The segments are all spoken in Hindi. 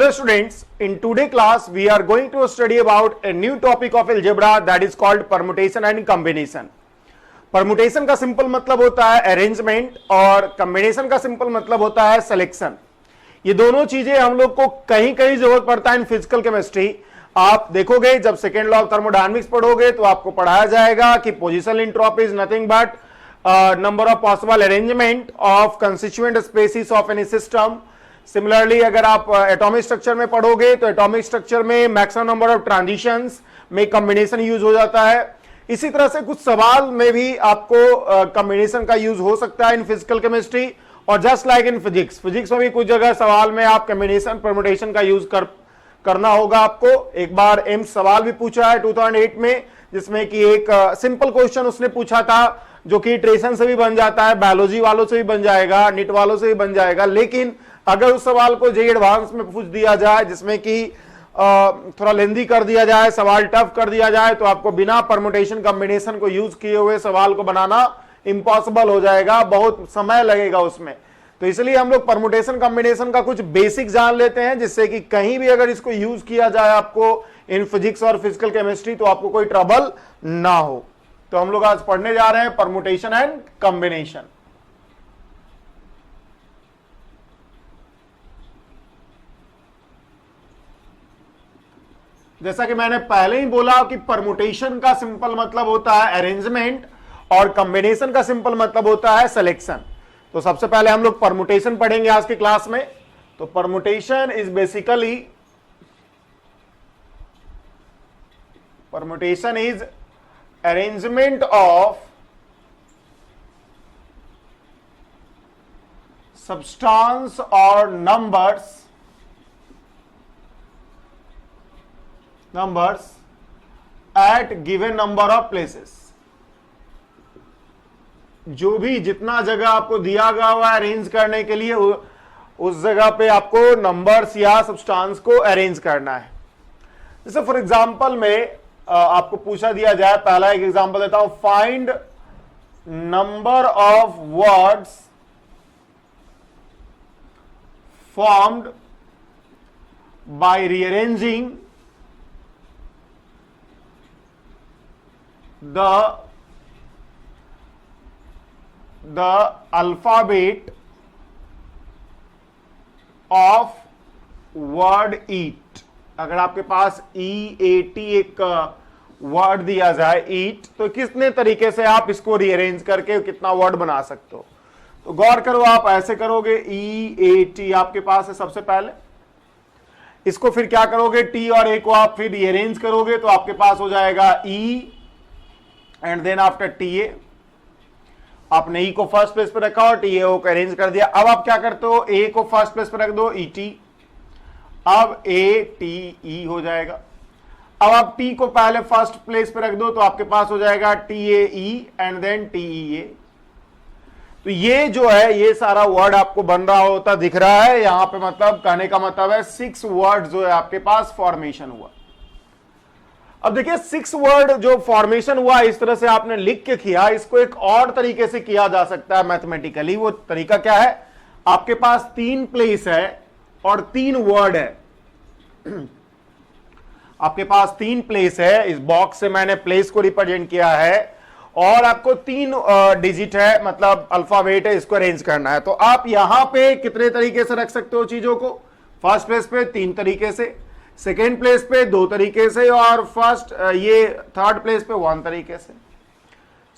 Hello students, in today class we are going to study about a new topic of algebra that is called permutation and combination. Permutation का सिंपल मतलब होता है अरेंजमेंट और कॉम्बिनेशन का सिंपल मतलब होता है सिलेक्शन। ये दोनों चीजें हम लोग को कहीं कहीं जरूरत पड़ता है इन फिजिकल केमिस्ट्री। आप देखोगे जब सेकेंड लॉ ऑफ थर्मोडायनामिक्स पढ़ोगे तो आपको पढ़ाया जाएगा कि positional entropy is nothing but number of possible arrangement of constituent species of any system. Similarly अगर आप एटॉमिक स्ट्रक्चर में पढ़ोगे तो एटॉमिक स्ट्रक्चर में मैक्सिमम नंबर ऑफ ट्रांजिशंस में कॉम्बिनेशन यूज हो जाता है। इसी तरह से कुछ सवाल में भी आपको कॉम्बिनेशन का यूज हो सकता है इन फिजिकल केमिस्ट्री। और जस्ट लाइक इन फिजिक्स में भी कुछ जगह सवाल में आप कॉम्बिनेशन परमुटेशन का यूज करना होगा आपको। एक बार एम्स सवाल भी पूछा है 2008 में, जिसमें कि एक सिंपल क्वेश्चन उसने पूछा था जो कि ट्रेसन से भी बन जाता है, बायोलॉजी वालों से भी बन जाएगा, निट वालों से भी बन जाएगा। लेकिन अगर उस सवाल को जेई एडवांस में पूछ दिया जाए जिसमें कि थोड़ा लेंदी कर दिया जाए, सवाल टफ कर दिया जाए, तो आपको बिना परमुटेशन कॉम्बिनेशन को यूज किए हुए सवाल को बनाना इम्पॉसिबल हो जाएगा, बहुत समय लगेगा उसमें। तो इसलिए हम लोग परमुटेशन कॉम्बिनेशन का कुछ बेसिक जान लेते हैं, जिससे कि कहीं भी अगर इसको यूज किया जाए आपको इन फिजिक्स और फिजिकल केमिस्ट्री तो आपको कोई ट्रबल ना हो। तो हम लोग आज पढ़ने जा रहे हैं परमुटेशन एंड कॉम्बिनेशन। जैसा कि मैंने पहले ही बोला कि परमुटेशन का सिंपल मतलब होता है अरेंजमेंट और कॉम्बिनेशन का सिंपल मतलब होता है सिलेक्शन। तो सबसे पहले हम लोग परमुटेशन पढ़ेंगे आज की क्लास में। तो permutation is basically arrangement of substance और numbers at given number of places। जो भी जितना जगह आपको दिया गया हुआ अरेंज करने के लिए उस जगह पे आपको नंबर्स या सब्सटेंस को अरेंज करना है। जैसे फॉर एग्जांपल में आपको पूछा दिया जाए, पहला एक एग्जांपल देता हूं, find number of words formed by rearranging the alphabet of word eat। अगर आपके पास EAT एक वर्ड दिया जाए eat, तो कितने तरीके से आप इसको रीअरेंज करके कितना वर्ड बना सकते हो। तो गौर करो, आप ऐसे करोगे EAT आपके पास है सबसे पहले, इसको फिर क्या करोगे T और A को आप फिर रीअरेंज करोगे तो आपके पास हो जाएगा E and then after TA। आपने E को फर्स्ट प्लेस पर रखा और TA को अरेंज कर दिया। अब आप क्या करते हो, A को फर्स्ट प्लेस पर रख दो ET, अब ATE हो जाएगा। अब आप T को पहले फर्स्ट प्लेस पर रख दो तो आपके पास हो जाएगा TAE एंड देन TEA। तो ये जो है ये सारा वर्ड आपको बन रहा होता दिख रहा है यहां पे। मतलब कहने का मतलब है 6 वर्ड जो है आपके पास फॉर्मेशन हुआ। अब देखिए 6 वर्ड जो फॉर्मेशन हुआ इस तरह से आपने लिख के किया, इसको एक और तरीके से किया जा सकता है मैथमेटिकली। वो तरीका क्या है, आपके पास 3 प्लेस है और 3 वर्ड है। आपके पास 3 प्लेस है, इस बॉक्स से मैंने प्लेस को रिप्रेजेंट किया है, और आपको 3 डिजिट है, मतलब अल्फाबेट है, इसको अरेंज करना है। तो आप यहां पे कितने तरीके से रख सकते हो चीजों को, फर्स्ट प्लेस पे 3 तरीके से, सेकेंड प्लेस पे 2 तरीके से, और थर्ड प्लेस पे 1 तरीके से।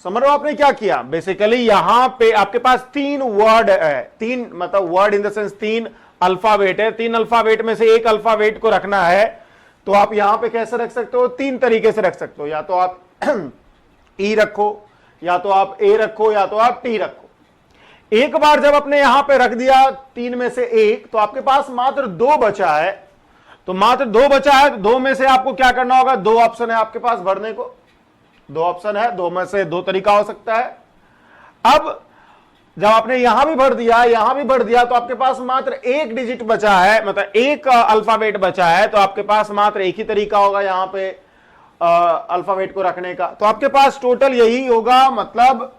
समझ लो आपने क्या किया, बेसिकली यहां पे आपके पास 3 वर्ड है, 3 मतलब word in the sense 3 alphabet है। 3 अल्फाबेट में से एक अल्फाबेट को रखना है, तो आप यहां पे कैसे रख सकते हो, 3 तरीके से रख सकते हो। या तो आप E रखो, या तो आप A रखो, या तो आप T रखो। एक बार जब आपने यहां पे रख दिया 3 में से एक, तो आपके पास मात्र 2 बचा है। तो मात्र 2 बचा है, तो 2 में से आपको क्या करना होगा, 2 ऑप्शन है आपके पास भरने को, 2 ऑप्शन है, 2 में से 2 तरीका हो सकता है। अब जब आपने यहां भी भर दिया, यहां भी भर दिया, तो आपके पास मात्र 1 डिजिट बचा है, मतलब 1 अल्फाबेट बचा है। तो आपके पास मात्र एक ही तरीका होगा यहां पे अल्फाबेट को रखने का। तो आपके पास टोटल यही होगा, मतलब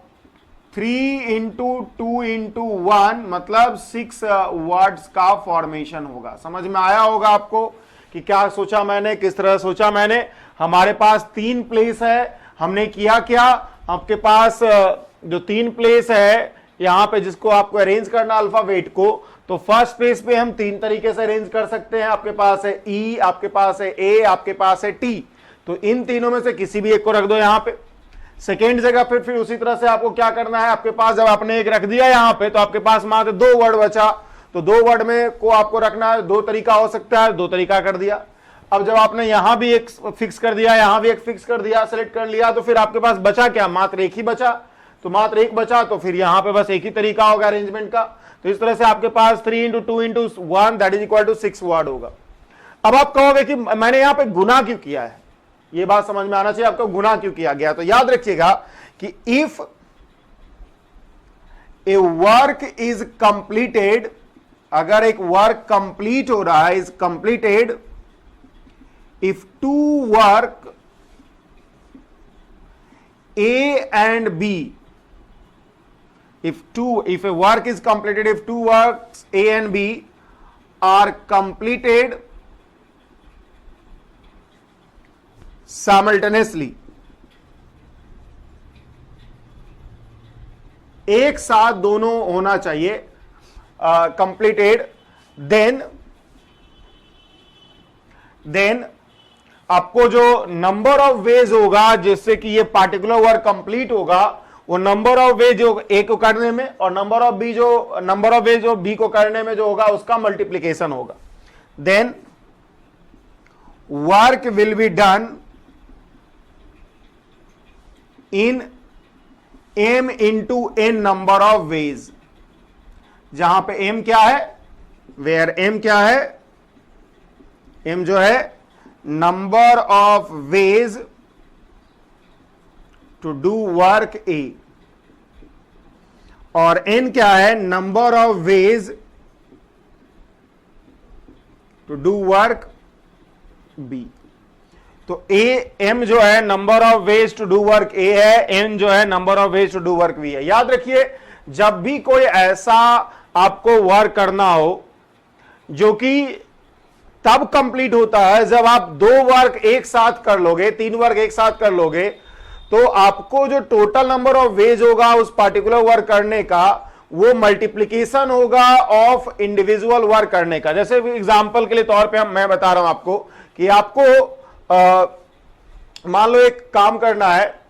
3×2×1 मतलब 6 वर्ड्स का फॉर्मेशन होगा। समझ में आया होगा आपको कि क्या सोचा मैंने, किस तरह सोचा मैंने। हमारे पास 3 प्लेस है, हमने किया क्या, आपके पास जो 3 प्लेस है यहां पे जिसको आपको अरेंज करना अल्फाबेट को, तो फर्स्ट प्लेस पे हम 3 तरीके से अरेंज कर सकते हैं। आपके पास है ई, आपके पास है ए, आपके पास है टी, तो इन तीनों में से किसी भी एक को रख दो यहां पे। सेकेंड जगह पे फिर उसी तरह से आपको क्या करना है, आपके पास जब आपने एक रख दिया यहां पे तो आपके पास मात्र 2 वर्ड बचा, तो 2 वर्ड में को आपको रखना है। 2 तरीका हो सकता है, 2 तरीका कर दिया। अब जब आपने यहां भी एक फिक्स कर दिया, यहां भी एक फिक्स कर दिया, सेलेक्ट कर लिया, तो फिर आपके पास बचा क्या, मात्र एक ही बचा। तो मात्र एक बचा तो फिर यहां पे बस एक ही तरीका होगा अरेंजमेंट का। तो इस तरह से आपके पास 3×2×1 that is equal to 6 word होगा। अब आप कहोगे कि मैंने यहां पे गुना क्यों किया है, ये बात समझ में आना चाहिए आपको, गुना क्यों किया गया। तो याद रखिएगा कि if A work is completed, अगर एक वर्क कंप्लीट हो रहा है, is completed if 2 work A and B, if a work is completed, if 2 works A and B are completed simultaneously, एक साथ दोनों होना चाहिए completed, then आपको जो नंबर ऑफ वेज होगा जिससे कि ये पार्टिकुलर वर्क कंप्लीट होगा, वो नंबर ऑफ वेज जो ए को करने में और नंबर ऑफ वेज जो बी को करने में जो होगा उसका मल्टीप्लीकेशन होगा। Then work will be done in m into n number of ways, जहां पे m क्या है, वेयर m क्या है, m जो है number of ways to do work A, और n क्या है, number of ways to do work B. तो m जो है number of ways to do work A है, n जो है number of ways to do work B है। याद रखिए जब भी कोई ऐसा आपको वर्क करना हो जो कि तब कंप्लीट होता है जब आप 2 वर्क एक साथ कर लोगे, 3 वर्क एक साथ कर लोगे, तो आपको जो टोटल नंबर ऑफ वेज होगा उस पार्टिकुलर वर्क करने का वो मल्टीप्लीकेशन होगा ऑफ इंडिविजुअल वर्क करने का। जैसे एग्जांपल के लिए तौर पे मैं बता रहा हूं आपको कि आपको मान लो एक काम करना है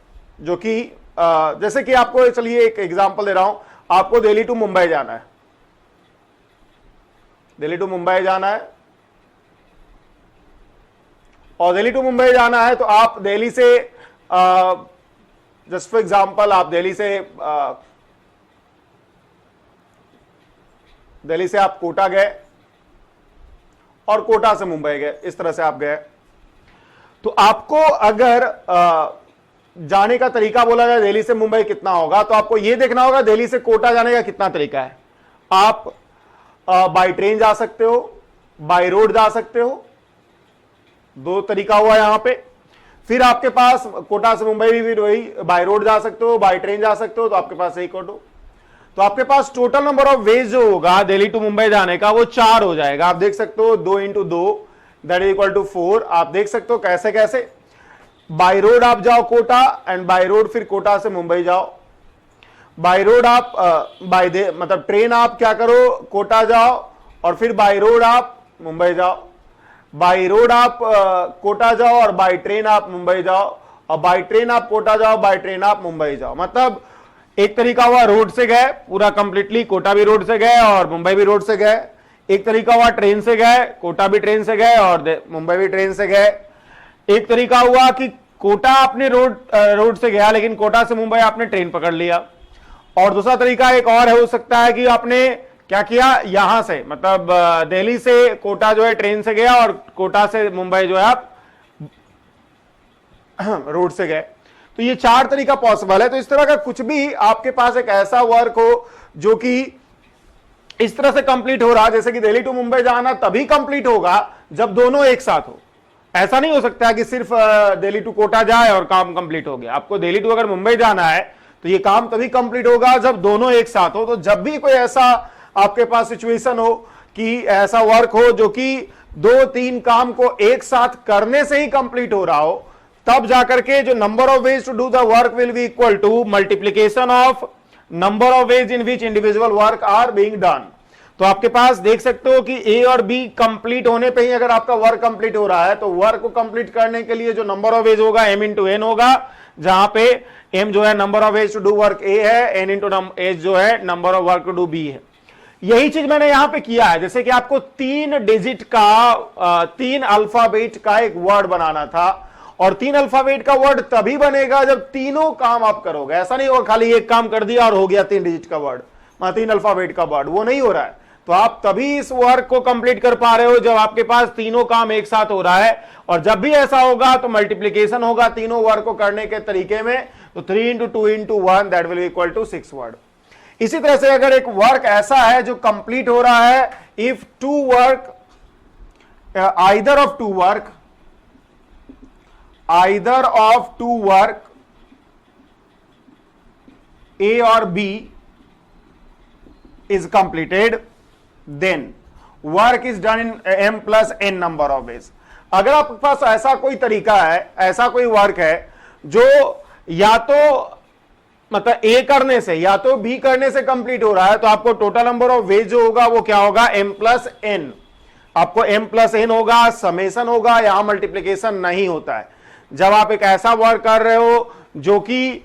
जो कि जैसे कि आपको, चलिए एक एग्जांपल दे रहा हूं, आपको दिल्ली टू मुंबई जाना है, दिल्ली टू मुंबई जाना है, और दिल्ली टू मुंबई जाना है तो आप दिल्ली से जस्ट फॉर एग्जांपल आप दिल्ली से आप कोटा गए और कोटा से मुंबई गए, इस तरह से आप गए। तो आपको अगर जाने का तरीका बोला जाए दिल्ली से मुंबई कितना होगा, तो आपको यह देखना होगा दिल्ली से कोटा जाने का कितना तरीका है। आप बाय ट्रेन जा सकते हो, बाय रोड जा सकते हो, 2 तरीका हुआ यहां पे। फिर आपके पास कोटा से मुंबई भी वही बाय रोड जा सकते हो, बाय ट्रेन जा सकते हो, तो आपके पास एक ऑटो। तो आपके पास टोटल नंबर ऑफ वेज जो होगा दिल्ली टू मुंबई जाने का वो 4 हो जाएगा। आप देख सकते हो 2 × 2 दैट इज इक्वल टू 4। आप देख सकते हो कैसे कैसे, बाय रोड आप जाओ कोटा एंड बाय रोड फिर कोटा से मुंबई जाओ। बाय रोड आप मतलब ट्रेन आप क्या करो, कोटा जाओ और फिर बाय रोड आप मुंबई जाओ। बाय रोड आप कोटा जाओ और बाय ट्रेन आप मुंबई जाओ, और बाय ट्रेन आप कोटा जाओ, बाय ट्रेन आप मुंबई जाओ। मतलब एक तरीका हुआ रोड से गए पूरा कंप्लीटली, कोटा भी रोड से गए और मुंबई भी रोड से गए। एक तरीका हुआ ट्रेन से गए, कोटा भी ट्रेन से गए और मुंबई भी ट्रेन से गए। एक तरीका हुआ कि कोटा आपने रोड से गया लेकिन कोटा से मुंबई आपने ट्रेन पकड़ लिया। और दूसरा तरीका एक और हो सकता है कि आपने क्या किया, यहां से मतलब दिल्ली से कोटा जो है ट्रेन से गया और कोटा से मुंबई जो है आप रोड से गए। तो ये 4 तरीका पॉसिबल है। तो इस तरह का कुछ भी आपके पास एक ऐसा वर्क हो जो कि इस तरह से कंप्लीट हो रहा, जैसे कि दिल्ली टू मुंबई जाना तभी कंप्लीट होगा जब दोनों एक साथ हो। ऐसा नहीं हो सकता कि सिर्फ दिल्ली टू कोटा जाए और काम कंप्लीट हो गया। आपको दिल्ली टू अगर मुंबई जाना है तो ये काम तभी कंप्लीट होगा जब दोनों एक साथ हो। तो जब भी कोई ऐसा आपके पास सिचुएशन हो कि ऐसा वर्क हो जो कि 2-3 काम को एक साथ करने से ही कंप्लीट हो रहा हो, तब जाकर के जो number of ways to do the work will be equal to multiplication of number of ways in which individual work are being done. तो आपके पास देख सकते हो कि ए और बी कंप्लीट होने पे ही अगर आपका वर्क कंप्लीट हो रहा है, तो वर्क को कंप्लीट करने के लिए जो नंबर ऑफ वेज होगा m इंटू एन होगा, जहां पे m जो है number of ways to do work a है, n इंटू एच जो है number of work to do b है। यही चीज मैंने यहां पे किया है। जैसे कि आपको 3 डिजिट का 3 अल्फाबेट का एक वर्ड बनाना था, और 3 अल्फाबेट का वर्ड तभी बनेगा जब तीनों काम आप करोगे। ऐसा नहीं होगा खाली एक काम कर दिया और हो गया 3 डिजिट का वर्ड, 3 अल्फाबेट का वर्ड, वो नहीं हो रहा है। तो आप तभी इस वर्क को कंप्लीट कर पा रहे हो जब आपके पास तीनों काम एक साथ हो रहा है। और जब भी ऐसा होगा तो मल्टीप्लीकेशन होगा तीनों वर्क को करने के तरीके में। तो 3 into 2 into 1 that will equal to 6 word. इसी तरह से अगर एक वर्क ऐसा है जो कंप्लीट हो रहा है, if two work either of two work A और B is completed, then work is done in m plus n number of ways। अगर आपके पास ऐसा कोई तरीका है, ऐसा कोई वर्क है जो या तो मतलब a करने से या तो b करने से कंप्लीट हो रहा है, तो आपको टोटल नंबर ऑफ वेज जो होगा वो क्या होगा, m प्लस n। आपको m प्लस n होगा, समेशन होगा, यहां मल्टीप्लीकेशन नहीं होता है। जब आप एक ऐसा वर्क कर रहे हो जो कि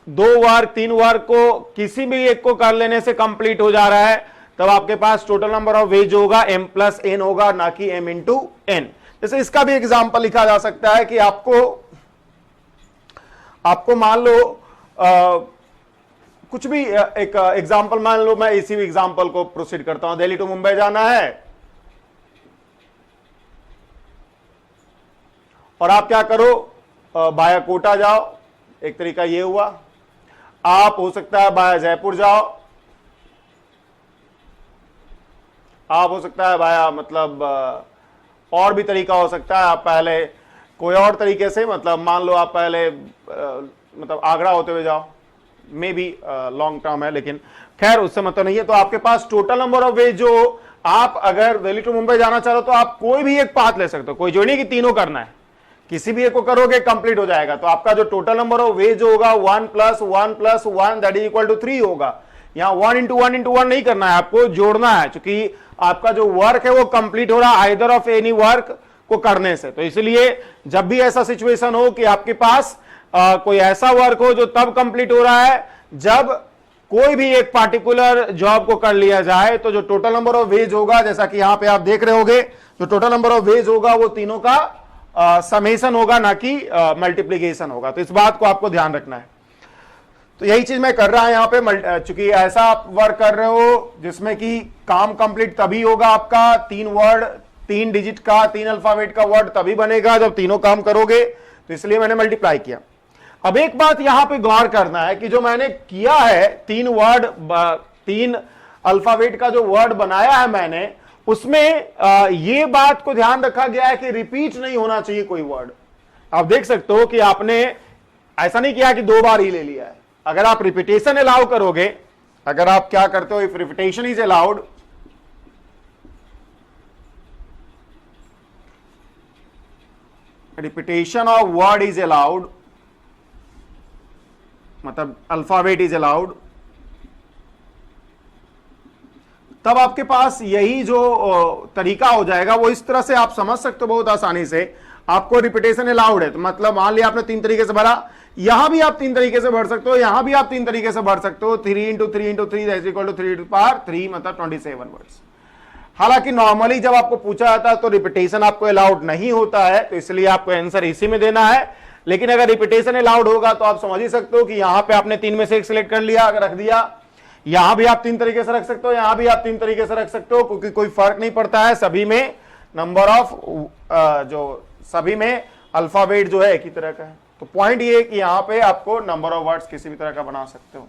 2 वर्क 3 वर्क को किसी भी एक को कर लेने से कंप्लीट हो जा रहा है, तब आपके पास टोटल नंबर ऑफ वेज होगा m प्लस n होगा, ना कि m इंटू n। जैसे इसका भी एग्जांपल लिखा जा सकता है कि आपको मान लो कुछ भी एक एग्जांपल मान लो, मैं इसी एग्जांपल को प्रोसीड करता हूं। दिल्ली टू मुंबई जाना है और आप क्या करो, बाया कोटा जाओ, एक तरीका ये हुआ। आप हो सकता है बाया जयपुर जाओ, आप हो सकता है बाया मतलब और भी तरीका हो सकता है। आप पहले कोई और तरीके से, मतलब मान लो आप पहले मतलब आगरा होते हुए जाओ, मे बी लॉन्ग टर्म है लेकिन खैर उससे मतलब नहीं है। तो आपके पास टोटल नंबर ऑफ वेज जो आप अगर दिल्ली टू मुंबई जाना चाहो तो आप कोई भी एक पाथ ले सकते हो, कोई जो नहीं कि तीनों करना है, किसी भी एक को करोगे कंप्लीट हो जाएगा। तो आपका जो टोटल नंबर ऑफ वेज होगा 1 plus 1 plus 1 that is equal to 3 होगा। यहां 1 इंटू 1 इंटू 1 नहीं करना है, आपको जोड़ना है, क्योंकि आपका जो वर्क है वो कंप्लीट हो रहा है आइदर ऑफ एनी वर्क को करने से। तो इसलिए जब भी ऐसा सिचुएशन हो कि आपके पास कोई ऐसा वर्क हो जो तब कंप्लीट हो रहा है जब कोई भी एक पार्टिकुलर जॉब को कर लिया जाए, तो जो टोटल नंबर ऑफ वेज होगा, जैसा कि यहां पे आप देख रहे होगे, जो टोटल नंबर ऑफ वेज होगा वो तीनों का समेशन होगा, ना कि मल्टीप्लीकेशन होगा। तो इस बात को आपको ध्यान रखना है। तो यही चीज मैं कर रहा हूं यहां पे, चूंकि ऐसा आप वर्क कर रहे हो जिसमें कि काम कंप्लीट तभी होगा आपका, 3 वर्ड 3 डिजिट का 3 अल्फाबेट का वर्ड तभी बनेगा जब तीनों काम करोगे। तो इसलिए मैंने मल्टीप्लाई किया। अब एक बात यहां पे गौर करना है कि जो मैंने किया है 3 वर्ड 3 अल्फाबेट का जो वर्ड बनाया है मैंने, उसमें ये बात को ध्यान रखा गया है कि रिपीट नहीं होना चाहिए कोई वर्ड। आप देख सकते हो कि आपने ऐसा नहीं किया कि 2 बार ही ले लिया है। अगर आप रिपीटेशन अलाउ करोगे, अगर आप क्या करते हो, if repetition is allowed, repetition of word is allowed, मतलब अल्फाबेट इज अलाउड, तब आपके पास यही जो तरीका हो जाएगा वो इस तरह से आप समझ सकते हो बहुत आसानी से। आपको रिपीटेशन अलाउड है, तो मतलब मान लिया आपने 3 तरीके से भरा, यहां भी आप 3 तरीके से भर सकते हो, यहां भी आप 3 तरीके से भर सकते हो। 3 into 3 into 3 that is equal to 3 to power 3 मतलब 27 वर्ड्स। हालांकि नॉर्मली जब आपको पूछा जाता है तो रिपीटेशन आपको अलाउड नहीं होता है, तो इसलिए आपको आंसर इसी में देना है। लेकिन अगर रिपीटेशन अलाउड होगा तो आप समझ ही सकते हो कि यहां पे आपने 3 में से एक सिलेक्ट कर लिया, अगर रख दिया, यहां भी आप 3 तरीके से रख सकते हो, यहां भी आप 3 तरीके से रख सकते हो, क्योंकि कोई फर्क नहीं पड़ता है, सभी में नंबर ऑफ जो सभी में अल्फाबेट जो है एक ही तरह का है। तो पॉइंट ये है कि यहां पे आपको नंबर ऑफ वर्ड्स किसी भी तरह का बना सकते हो।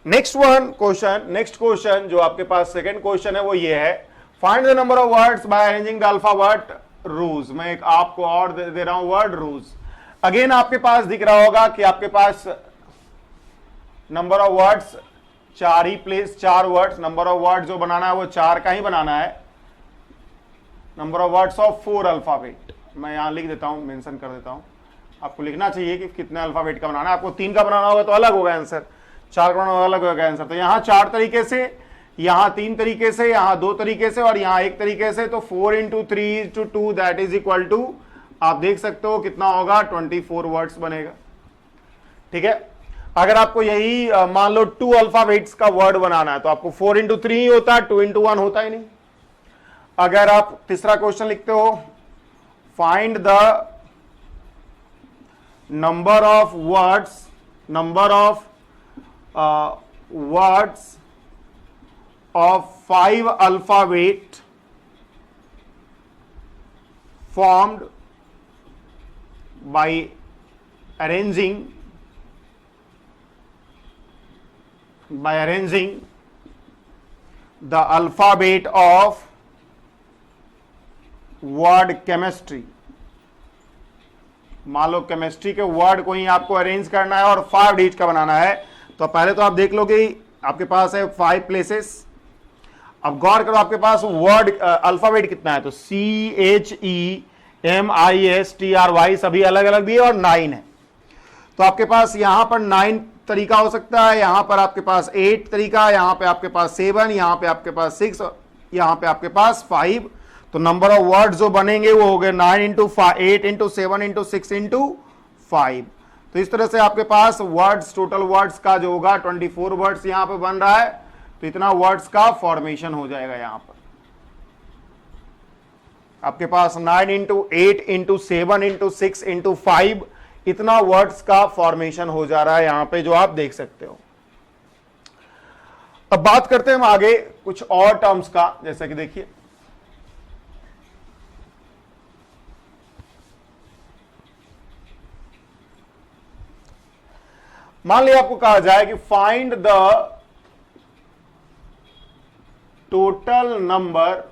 नेक्स्ट क्वेश्चन जो आपके पास सेकंड क्वेश्चन है वो ये है, find the number of words by arranging the alphabet rouge, मैं एक आपको और दे रहा हूं वर्ड रूज। अगेन आपके पास दिख रहा होगा कि आपके पास नंबर ऑफ वर्ड्स 4 ही place, 4 words, number of word जो बनाना है वो 4 का ही बनाना है। Number of words of 4 alphabet, मैं यहां लिख देता हूं, मेंशन कर देता हूं। आपको लिखना चाहिए कि कितने अल्फाबेट का बनाना है। आपको 3 का बनाना होगा तो अलग होगा आंसर, 4 का बनाना होगा अलग होगा आंसर। तो यहां 4 तरीके से, यहां 3 तरीके से, यहां 2 तरीके से और यहां 1 तरीके से। तो 4 × 3 × 2 दैट इज इक्वल टू, आप देख सकते हो कितना होगा, 24 वर्ड्स बनेगा। ठीक है, अगर आपको यही मान लो 2 अल्फाबेट्स का वर्ड बनाना है तो आपको 4 × 3 ही होता है, 2 × 1 होता ही नहीं। अगर आप तीसरा क्वेश्चन लिखते हो, find the number of words, words of 5 alphabet formed by arranging the alphabet of word chemistry। मान लो केमिस्ट्री के वर्ड को ही आपको अरेंज करना है और 5 डिजिट का बनाना है। तो पहले तो आप देख लोगे आपके पास है 5 प्लेसेस। अब गौर करो आपके पास वर्ड अल्फाबेट कितना है, तो CHEMISTRY सभी अलग अलग भी है और 9 है। तो आपके पास यहां पर 9 तरीका हो सकता है, यहां पर आपके पास 8 तरीका, यहां पे आपके पास 7, यहां पे आपके पास 6, यहां पे आपके पास 5। तो नंबर ऑफ वर्ड जो बनेंगे वो हो गए 9 × 8 × 7 × 6 × 5। तो इस तरह से आपके पास वर्ड्स, टोटल वर्ड्स का जो होगा 24 वर्ड्स यहां पे बन रहा है। तो इतना वर्ड्स का फॉर्मेशन हो जाएगा। यहां पर आपके पास 9 × 8 × 7 × 6 × 5 इतना वर्ड्स का फॉर्मेशन हो जा रहा है यहां पे, जो आप देख सकते हो। अब बात करते हैं हम आगे कुछ और टर्म्स का, जैसे कि देखिए मान लिया आपको कहा जाए कि find the total number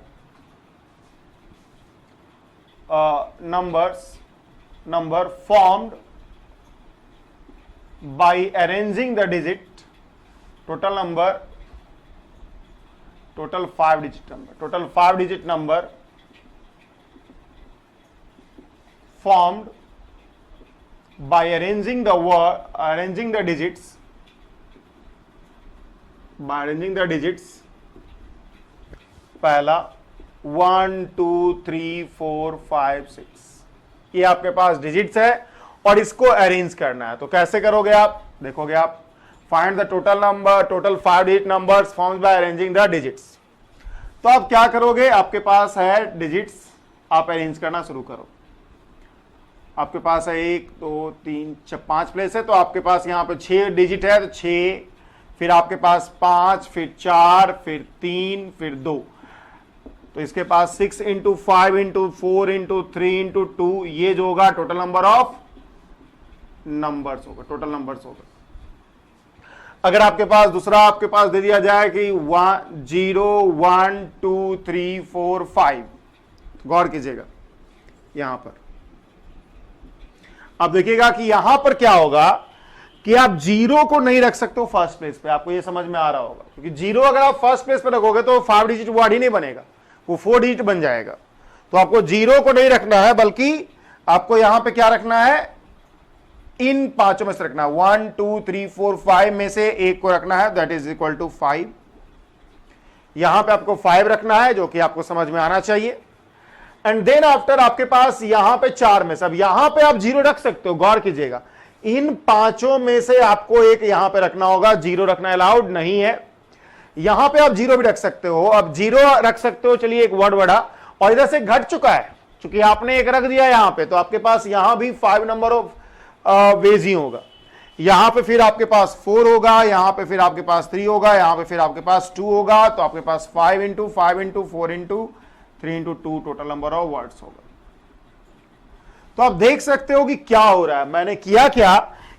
formed by arranging the digit, total 5 digit number formed by arranging the digits पहला 1 2 3 4 5 6, ये आपके पास डिजिट्स है और इसको अरेंज करना है। तो कैसे करोगे आप, देखोगे आप, find the total 5 digit numbers formed by arranging the digits. तो आप क्या करोगे, आपके पास है डिजिट्स, आप अरेंज करना शुरू करो। आपके पास है 1 2 3 4 5 प्लेस है, तो आपके पास यहाँ पे 6 डिजिट है, तो 6, फिर आपके पास 5, फिर 4, फिर 3, फिर 2। तो इसके पास 6 × 5 × 4 × 3 × 2, ये जो होगा टोटल नंबर ऑफ नंबर्स होगा, टोटल नंबर्स होगा। अगर आपके पास दूसरा आपके पास दे दिया जाए कि 0 1 2 3 4 5, गौर कीजिएगा यहां पर, अब देखिएगा कि यहां पर क्या होगा कि आप 0 को नहीं रख सकते हो फर्स्ट प्लेस पे। आपको ये समझ में आ रहा होगा, क्योंकि 0 अगर आप फर्स्ट प्लेस पे रखोगे तो 5 डिजिट वर्ड ही नहीं बनेगा, वो 4 डिजिट बन जाएगा। तो आपको 0 को नहीं रखना है, बल्कि आपको यहां पे क्या रखना है, इन 5 में से रखना है। 1 2 3 4 5 में से एक को रखना है, दैट इज इक्वल टू 5। यहां पे आपको 5 रखना है, जो कि आपको समझ में आना चाहिए। एंड देन आफ्टर आपके पास यहां पे 4 में से, अब यहां पे आप 0 रख सकते हो, गौर कीजिएगा, इन 5 में से आपको एक यहां पे रखना होगा। 0 रखना अलाउड नहीं है, यहां पे आप 0 भी रख सकते हो। अब 0 रख सकते हो, चलिए एक वर्ड बढ़ा, और इधर से घट चुका है, क्योंकि आपने एक रख दिया यहां पे, तो आपके पास यहां भी 5 नंबर ऑफ वेज ही होगा। यहां पे फिर आपके पास 4 होगा, यहां पे फिर आपके पास 3 होगा, यहां पे फिर आपके पास 2 होगा। तो आपके पास 5 × 5 × 4 × 3 × 2 टोटल नंबर ऑफ वर्ड्स होगा। तो आप देख सकते हो कि क्या हो रहा है।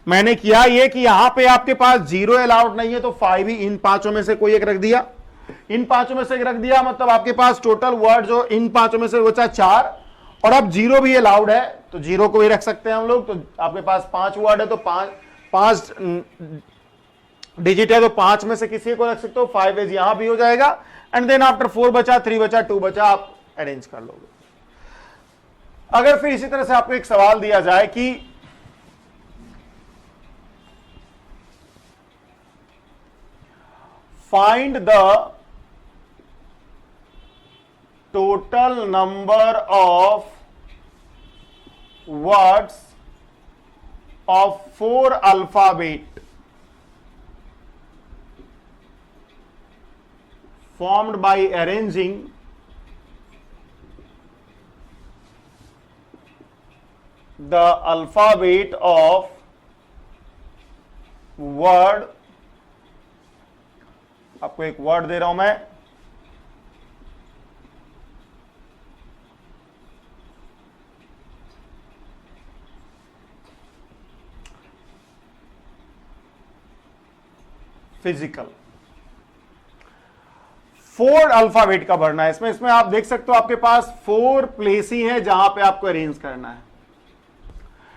मैंने किया ये कि यहां पे आपके पास 0 अलाउड नहीं है, तो 5 ही, इन 5 में से कोई एक रख दिया, इन 5 में से एक रख दिया, मतलब आपके पास टोटल वर्ड जो इन 5 में से बचा 4, और अब जीरो भी अलाउड है, तो जीरो को भी रख सकते हैं हम लोग। तो आपके पास 5 वर्ड है, तो पांच डिजिट है, तो 5 में से किसी को रख सकते हो। 5 एज यहां भी हो जाएगा, एंड देन आफ्टर 4 बचा, 3 बचा, 2 बचा, आप अरेंज कर लोगे। अगर फिर इसी तरह से आपको एक सवाल दिया जाए कि find the total number of words of 4 alphabet formed by arranging the alphabet of word, आपको एक वर्ड दे रहा हूं मैं, फिजिकल। 4 अल्फाबेट का भरना है इसमें आप देख सकते हो आपके पास 4 प्लेस ही है जहां पे आपको अरेंज करना है।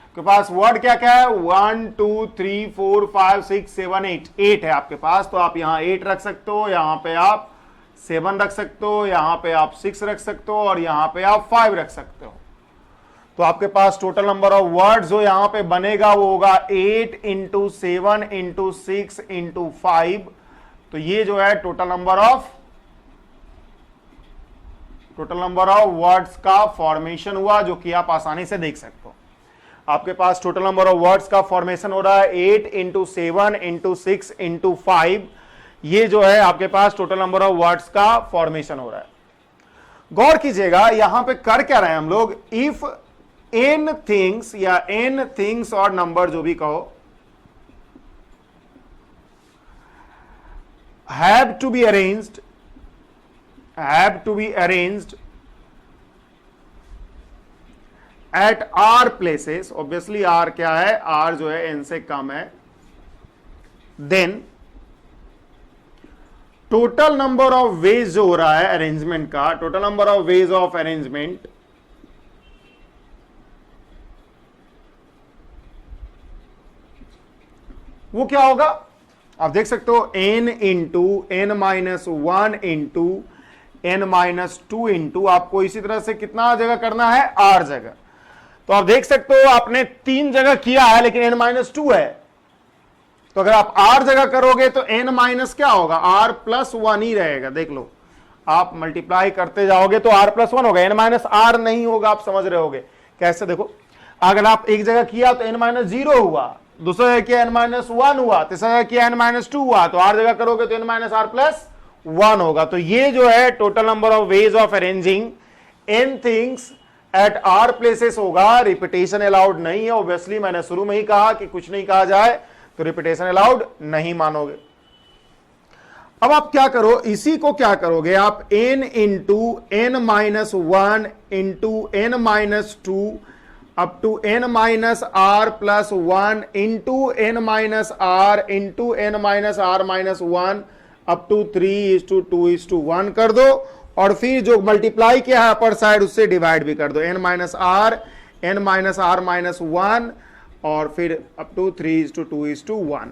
आपके पास वर्ड क्या क्या है, 1 2 3 4 5 6 7 8 है आपके पास। तो आप यहां 8 रख सकते हो, यहां पे आप 7 रख सकते हो, यहां पे आप 6 रख सकते हो, और यहां पे आप 5 रख सकते हो। तो आपके पास टोटल नंबर ऑफ वर्ड्स जो यहां पे बनेगा वो होगा 8 × 7 × 6 × 5। तो ये जो है टोटल नंबर ऑफ वर्ड्स का फॉर्मेशन हुआ, जो कि आप आसानी से देख सकते हो। आपके पास टोटल नंबर ऑफ वर्ड्स का फॉर्मेशन हो रहा है 8 × 7 × 6 × 5। ये जो है आपके पास टोटल नंबर ऑफ वर्ड्स का फॉर्मेशन हो रहा है। गौर कीजिएगा यहां पे कर क्या रहे हैं हम लोग, इफ n थिंग्स या n थिंग्स और नंबर जो भी कहो have to be arranged at r places, obviously r क्या है, r जो है n से कम है, then total number of ways जो हो रहा है अरेंजमेंट का, total number of ways of arrangement वो क्या होगा, आप देख सकते हो n × n - 1 × n - 2 × आपको इसी तरह से कितना जगह करना है, r जगह। तो आप देख सकते हो आपने 3 जगह किया है, लेकिन n - 2 है। तो अगर आप r जगह करोगे तो n क्या होगा, r + 1 ही रहेगा। देख लो, आप मल्टीप्लाई करते जाओगे तो r + 1 होगा, n - r नहीं होगा। आप समझ रहे होगे कैसे, देखो अगर आप एक जगह किया तो n - 0 हुआ, दूसरा जगह किया n - 1 हुआ, तीसरा जगह किया n - 2 हुआ, तो r जगह करोगे तो n - r + 1 होगा। तो ये जो है total number of ways of arranging n things at r places होगा। रिपीटेशन अलाउड नहीं है, ऑब्वियसली मैंने शुरू में ही कहा कि कुछ नहीं कहा जाए तो रिपीटेशन अलाउड नहीं मानोगे। अब आप क्या करो, इसी को क्या करोगे आप, n × n - 1 × n - 2 up to n - r + 1 × n - r × n - r - 1 up to 3:2:1 कर दो, और फिर जो मल्टीप्लाई किया है अपर साइड उससे डिवाइड भी कर दो, n - r n - r - 1 और फिर अप टू 3:2:1।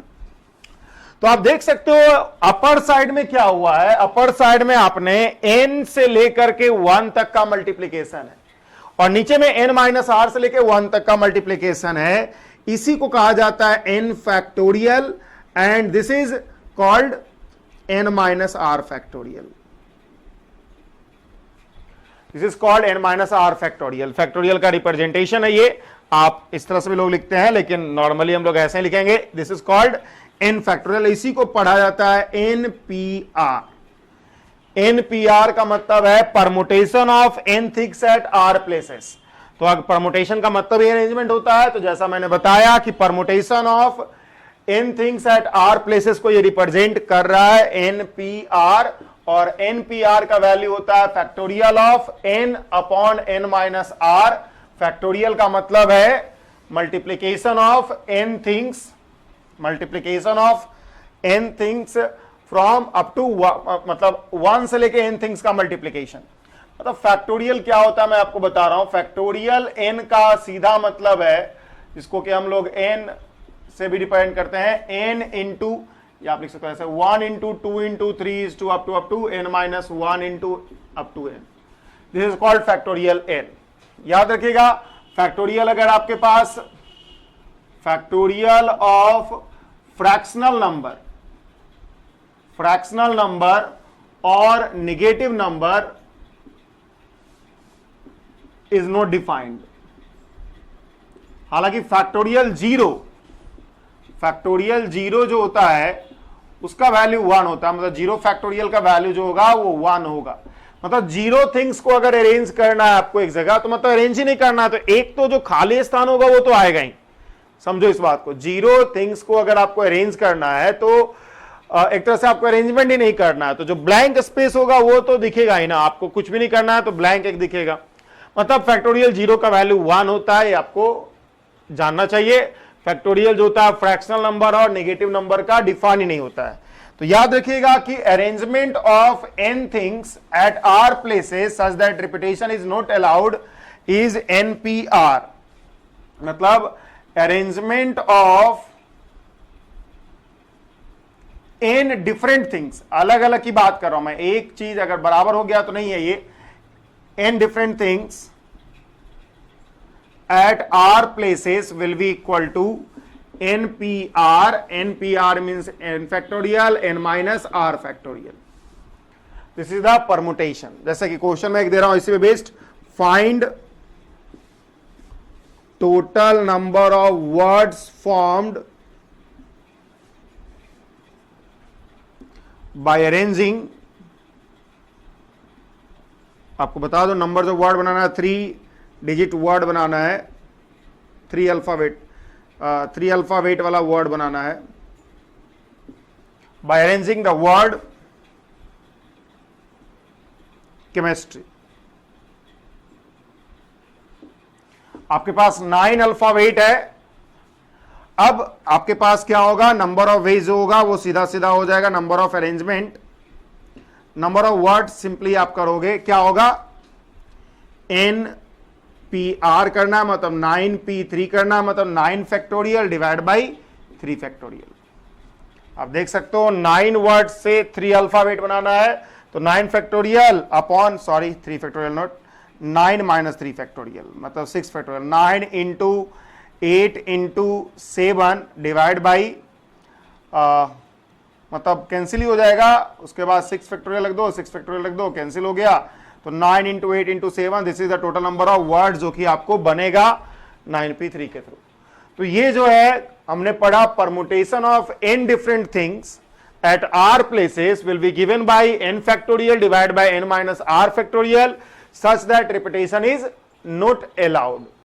तो आप देख सकते हो अपर साइड में क्या हुआ है, अपर साइड में आपने n से लेकर के 1 तक का मल्टीप्लीकेशन है, और नीचे में n - r से लेकर 1 तक का मल्टीप्लीकेशन है। इसी को कहा जाता है n factorial, and this is called n - r factorial. This is called n - r factorial. Factorial का रिप्रेजेंटेशन है ये, आप इस तरह से भी लोग लिखते हैं, लेकिन नॉर्मली हम लोग ऐसे ही लिखेंगे, this is called n factorial. इसी को पढ़ा जाता है NPR। NPR का मतलब है permutation of n things at r places. तो अगर परमुटेशन का मतलब ये अरेंजमेंट होता है, तो जैसा मैंने बताया कि permutation of n things at r places को ये रिप्रेजेंट कर रहा है NPR, और NPR का वैल्यू होता है factorial of n upon n - r। Factorial का मतलब है multiplication of n things, multiplication of n things from up to, मतलब 1 से लेके n थिंग्स का मल्टीप्लीकेशन। मतलब फैक्टोरियल क्या होता है मैं आपको बता रहा हूं। फैक्टोरियल n का सीधा मतलब है, जिसको कि हम लोग n से भी डिपेंड करते हैं, n इंटू, या आप लिख सकते हो ऐसे 1 into 2 into 3 is to up to n minus 1 into up to n। This is called factorial n। याद रखिएगा, फैक्टोरियल अगर आपके पास फैक्टोरियल ऑफ फ्रैक्शनल नंबर और negative number is not defined. हालांकि फैक्टोरियल जीरो जो होता है उसका वैल्यू 1 होता है, मतलब जीरो फैक्टोरियल का वैल्यू जो होगा वो 1 होगा। मतलब जीरो थिंग्स को अगर अरेंज करना है आपको एक जगह, तो मतलब अरेंज ही नहीं करना है, तो एक तो जो खाली स्थान होगा वो तो आएगा ही। समझो इस बात को, जीरो थिंग्स को अगर आपको अरेंज करना है तो एक तरह से आपको अरेंजमेंट ही नहीं करना है, तो जो ब्लैंक स्पेस होगा वो तो दिखेगा ही ना। आपको कुछ भी नहीं करना है तो ब्लैंक एक दिखेगा। मतलब फैक्टोरियल जीरो का वैल्यू 1 होता है, ये आपको जानना चाहिए। फैक्टोरियल जो होता है फ्रैक्शनल नंबर और नेगेटिव नंबर का डिफाइन ही नहीं होता है। तो याद रखिएगा कि arrangement of n things at r places such that repetition is not allowed is NPR। मतलब arrangement of n different things, अलग अलग की बात कर रहा हूं मैं, एक चीज अगर बराबर हो गया तो नहीं है ये, n different things at r places will be equal to NPR. NPR means n factorial n minus r factorial. This is the permutation. जैसे कि क्वेश्चन में एक दे रहा हूं इसी पे based, find total number of words formed by arranging. आपको बता दो नंबर ऑफ वर्ड बनाना है, 3 डिजिट वर्ड बनाना है, 3 अल्फाबेट वाला वर्ड बनाना है। By arranging the word chemistry. आपके पास 9 अल्फाबेट है। अब आपके पास क्या होगा, नंबर ऑफ वेज होगा वो सीधा सीधा हो जाएगा। Number of arrangement, number of word simply आप करोगे, क्या होगा, NPR करना मतलब 9P3 करना मतलब 9 फैक्टोरियल डिवाइड बाई 3 फैक्टोरियल। आप देख सकते हो 9 वर्ड से 3 अल्फाबेट बनाना है, तो 9 factorial upon 3 factorial not 9 minus 3 factorial मतलब 6 factorial. 9 into 8 into 7 divide by मतलब कैंसिल ही हो जाएगा, उसके बाद 6 फैक्टोरियल रख दो, 6 फैक्टोरियल रख दो, कैंसिल हो गया। तो 9 into 8 into 7, this is the total number of word जो कि आपको बनेगा 9P3 के थ्रू। तो ये जो है हमने पढ़ा, permutation of n different things at r places will be given by n factorial divide by n minus r factorial such that repetition is not allowed.